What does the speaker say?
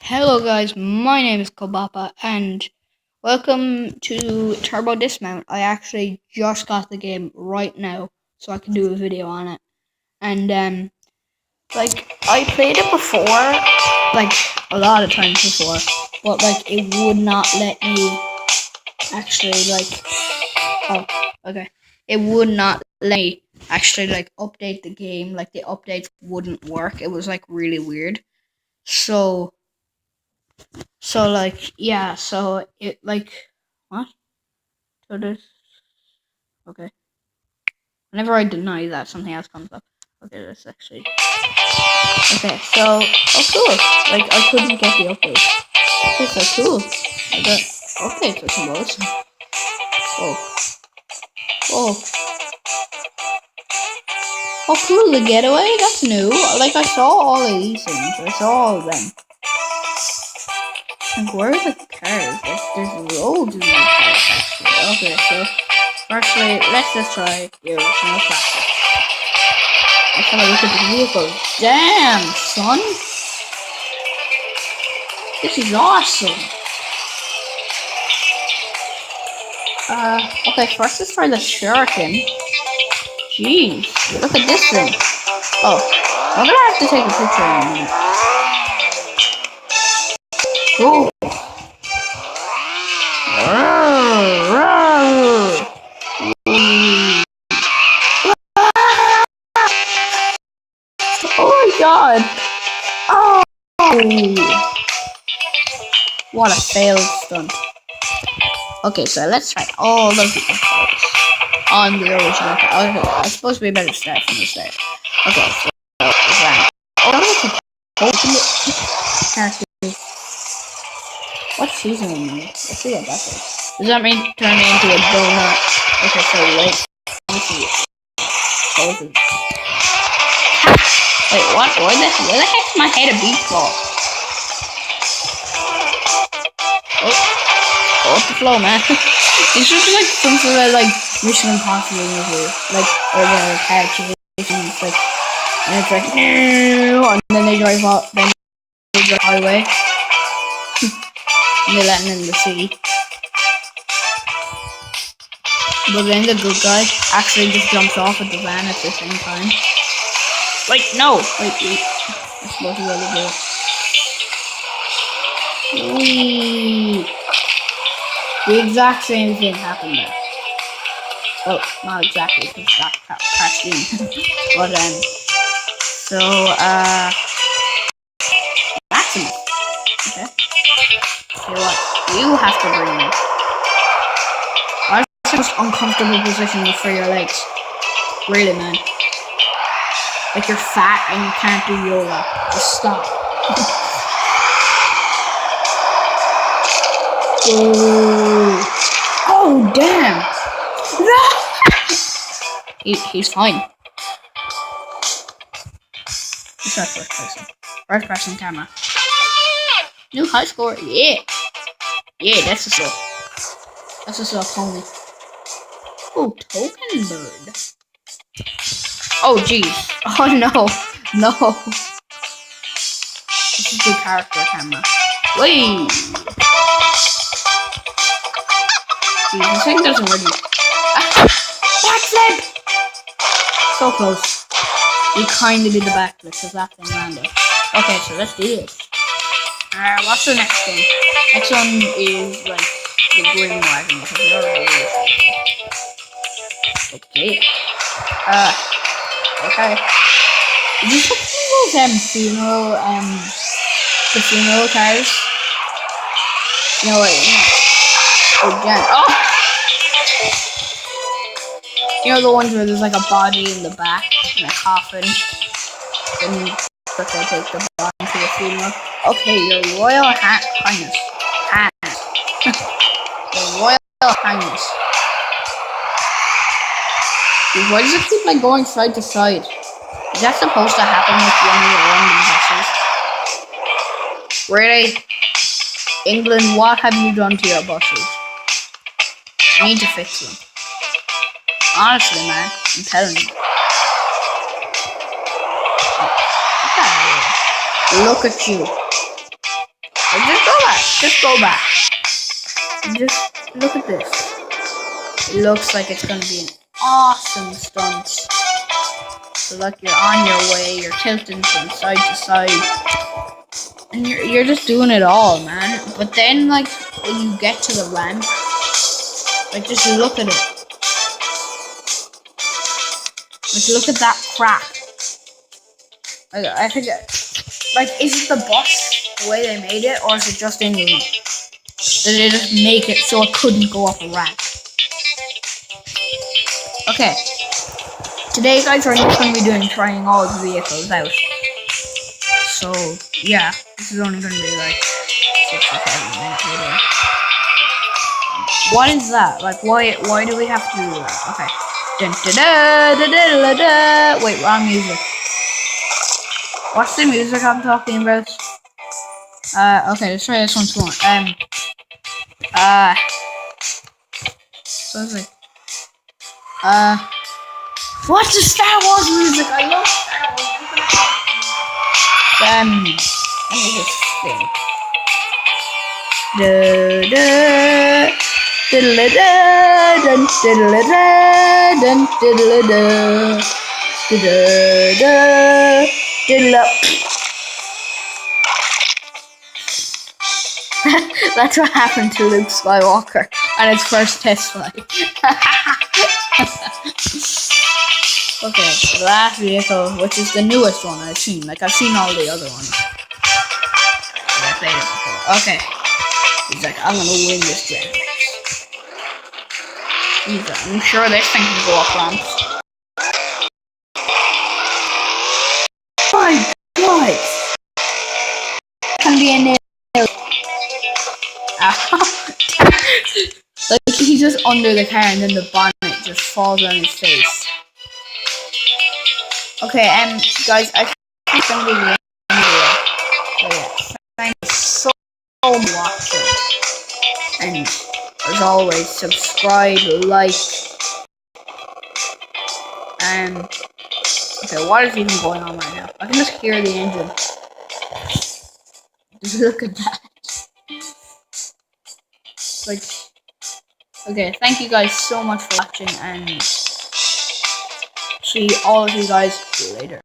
Hello guys, my name is Kobapa and welcome to Turbo Dismount. I actually just got the game right now so I can do a video on it. And I played it before, like a lot of times before, but it would not let me actually it would not let me actually update the game. Like the updates wouldn't work. It was really weird. So yeah, so it what? So this okay. Whenever I deny that, something else comes up. Okay, that's actually okay. So cool. I couldn't get the update. Okay, so cool. I got updates with some those. Oh, oh, oh, cool. The getaway. That's new. I saw all of these things. I saw all of them. Where are the cars? There's loads of new cars actually. Okay, so firstly, let's just try your original classic. Let's have a look at the vehicle. Damn, son! This is awesome! Okay, first let's try the Shuriken. Jeez, look at this thing. Oh, I'm gonna have to take a picture in a minute. Cool. Oh my god! Oh! What a failed stunt. Okay, so let's try all of the episodes on the original. Okay, I suppose we better start from the start. Okay, so characters. What season am I? Let's see what that is. Does that mean turn me into a donut? Okay, so wait. Let me see. Poses. Wait, what? Where the heck's my head a beach ball? Oh, off the flow, man. It's just some sort of Mission Impossible movie, where the car chases, and it's no, and then they drive out, then they drive the highway, and they land in the sea. But then the good guy actually just jumps off at the van at the same time. Wait, no! Wait. I'm supposed to really do it. Whee! The exact same thing happened there. Oh, not exactly, because that crashed in. But, so, that's enough. Okay. Okay, what? You have to bring me. Why is the most uncomfortable position for your legs? Really, man. You're fat and you can't do yoga. Just stop. Oh, damn. He's fine. Let's try first person. First person camera. New high score. Yeah. Yeah, that's a slow. That's a slow pony. Oh, token bird. Oh, jeez. Oh, no. No. This is the character camera. Wait. Jeez, this thing doesn't really... Backflip! So close. We kinda did the backflip because that thing landed. Okay, so let's do this. What's the next thing? Next one is the green wagon because we already did it. Okay. Okay. Is this the funeral cars? No, wait. Oh, damn. Oh! You know the ones where there's a body in the back and a coffin, and they take the body to the funeral. Okay, your Royal Highness. Your Royal Highness. Dude, why does it keep going side to side? Is that supposed to happen with one of your random buses? Really? England, what have you done to your buses? You need to fix them. Honestly, man, I'm telling you. Oh, look at you. just go back. Just go back. Just look at this. It looks like it's gonna be an awesome stunt. So like you're on your way, you're tilting from side to side, and you're just doing it all, man. But then like when you get to the ramp, like just look at it. Like look at that crap. Like I think, like is it the bus the way they made it, or is it just England? Did they just make it so it couldn't go off a ramp? Okay. Today, guys, we're just going to be trying all the vehicles out. So, yeah, this is only going to be like 6 or 7 minutes later. What is that? Like, why do we have to do that? Okay. Dun, da, da, da, da, da. Wait, wrong music. What's the music I'm talking about? Okay, let's try this one more. So it's like, what's the Star Wars music? I love Star Wars. Let me just think. Da da diddle da dun diddle da dun diddle da da da diddle up. That's what happened to Luke Skywalker on his first test flight. Okay, the last vehicle, which is the newest one I've seen. Like, I've seen all the other ones. I played it before. Okay. He's like, I'm gonna win this game. I'm sure this thing can go off ramps. My God! Can be a nail. Like, he's just under the car and then the bonnet just falls on his face. Okay, guys, I think it's gonna be the end of the video. So yeah, thank you so much for watching. And as always, subscribe, like, and okay, what is even going on right now? I can just hear the engine. Just look at that. Like, okay, thank you guys so much for watching, and see all of you guys later.